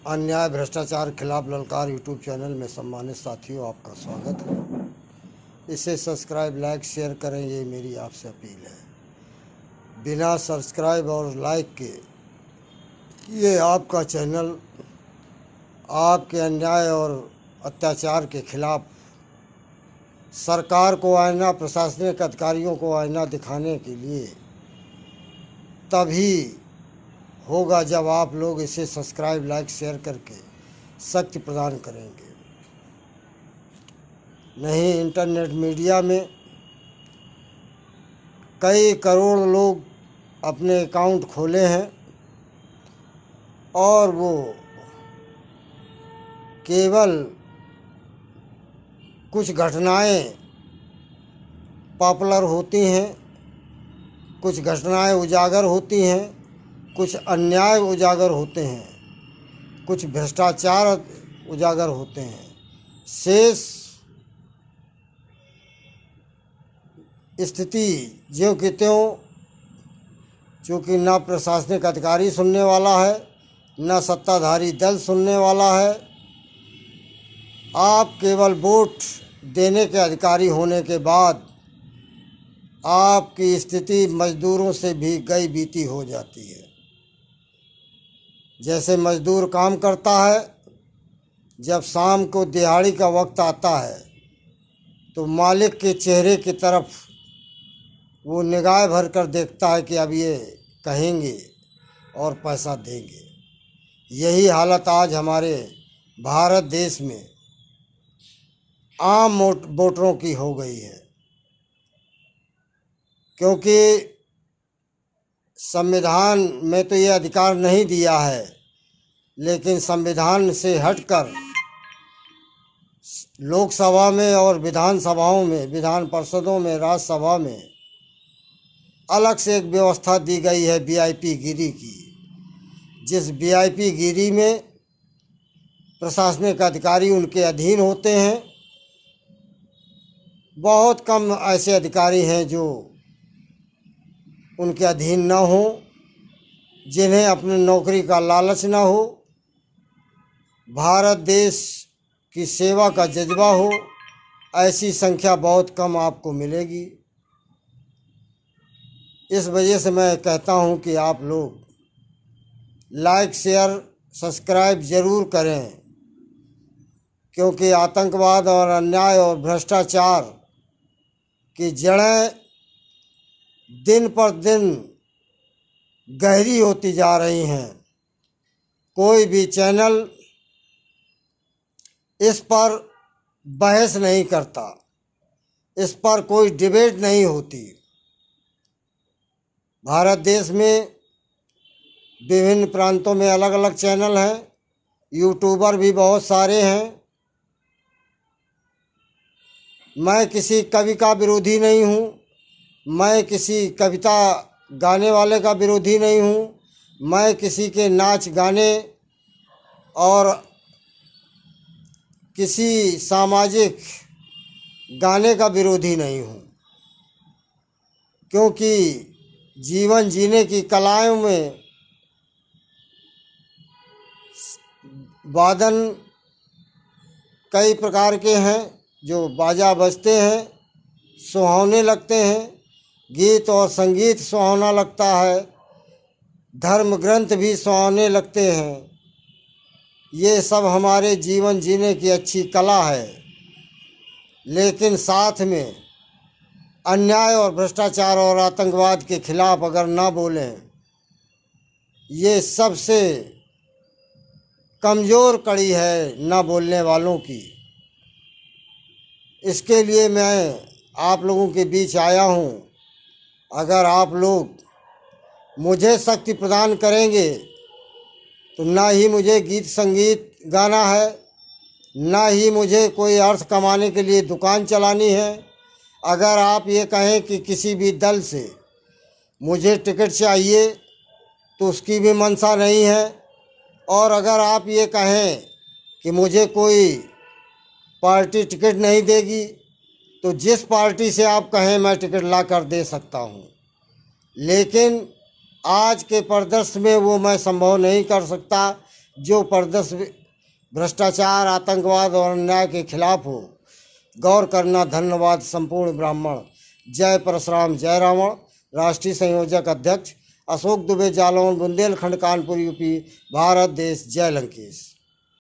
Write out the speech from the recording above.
अन्याय भ्रष्टाचार खिलाफ ललकार यूट्यूब चैनल में सम्मानित साथियों, आपका स्वागत है। इसे सब्सक्राइब, लाइक, शेयर करें, ये मेरी आपसे अपील है। बिना सब्सक्राइब और लाइक के ये आपका चैनल आपके अन्याय और अत्याचार के खिलाफ सरकार को आईना, प्रशासनिक अधिकारियों को आईना दिखाने के लिए तभी होगा जब आप लोग इसे सब्सक्राइब, लाइक, शेयर करके शक्ति प्रदान करेंगे। नहीं, इंटरनेट मीडिया में कई करोड़ लोग अपने अकाउंट खोले हैं और वो केवल कुछ घटनाएं पॉपुलर होती हैं, कुछ घटनाएं उजागर होती हैं, कुछ अन्याय उजागर होते हैं, कुछ भ्रष्टाचार उजागर होते हैं। शेष स्थिति ज्यों की त्यों, चूँकि न प्रशासनिक अधिकारी सुनने वाला है, न सत्ताधारी दल सुनने वाला है। आप केवल वोट देने के अधिकारी होने के बाद आपकी स्थिति मजदूरों से भी गई बीती हो जाती है। जैसे मजदूर काम करता है, जब शाम को दिहाड़ी का वक्त आता है तो मालिक के चेहरे की तरफ वो निगाह भर कर देखता है कि अब ये कहेंगे और पैसा देंगे। यही हालत आज हमारे भारत देश में आम वोटरों की हो गई है, क्योंकि संविधान में तो ये अधिकार नहीं दिया है, लेकिन संविधान से हटकर लोकसभा में और विधानसभाओं में, विधान परिषदों में, राज्यसभा में अलग से एक व्यवस्था दी गई है वीआईपी गिरी की, जिस वीआईपी गिरी में प्रशासनिक अधिकारी उनके अधीन होते हैं। बहुत कम ऐसे अधिकारी हैं जो उनके अधीन न हो, जिन्हें अपनी नौकरी का लालच न हो, भारत देश की सेवा का जज्बा हो। ऐसी संख्या बहुत कम आपको मिलेगी। इस वजह से मैं कहता हूं कि आप लोग लाइक, शेयर, सब्सक्राइब ज़रूर करें, क्योंकि आतंकवाद और अन्याय और भ्रष्टाचार की जड़ें दिन पर दिन गहरी होती जा रही हैं। कोई भी चैनल इस पर बहस नहीं करता, इस पर कोई डिबेट नहीं होती। भारत देश में विभिन्न प्रांतों में अलग अलग चैनल हैं, यूट्यूबर भी बहुत सारे हैं। मैं किसी कवि का विरोधी नहीं हूँ, मैं किसी कविता गाने वाले का विरोधी नहीं हूँ, मैं किसी के नाच गाने और किसी सामाजिक गाने का विरोधी नहीं हूँ, क्योंकि जीवन जीने की कलाओं में वादन कई प्रकार के हैं जो बाजा बजते हैं, सुहावने लगते हैं। गीत और संगीत सुहावना लगता है, धर्म ग्रंथ भी सुहावने लगते हैं। ये सब हमारे जीवन जीने की अच्छी कला है, लेकिन साथ में अन्याय और भ्रष्टाचार और आतंकवाद के खिलाफ अगर ना बोलें, ये सबसे कमज़ोर कड़ी है ना बोलने वालों की। इसके लिए मैं आप लोगों के बीच आया हूँ। अगर आप लोग मुझे शक्ति प्रदान करेंगे तो ना ही मुझे गीत संगीत गाना है, ना ही मुझे कोई अर्थ कमाने के लिए दुकान चलानी है। अगर आप ये कहें कि किसी भी दल से मुझे टिकट चाहिए तो उसकी भी मंशा नहीं है। और अगर आप ये कहें कि मुझे कोई पार्टी टिकट नहीं देगी तो जिस पार्टी से आप कहें मैं टिकट ला कर दे सकता हूँ, लेकिन आज के परिदृश्य में वो मैं संभव नहीं कर सकता, जो प्रदर्शन भ्रष्टाचार, आतंकवाद और अन्याय के खिलाफ हो। गौर करना। धन्यवाद। संपूर्ण ब्राह्मण। जय परशुराम, जय रावण। राष्ट्रीय संयोजक अध्यक्ष अशोक दुबे, जालौन, बुंदेलखंड, कानपुर, यूपी, भारत देश। जय लंकेश।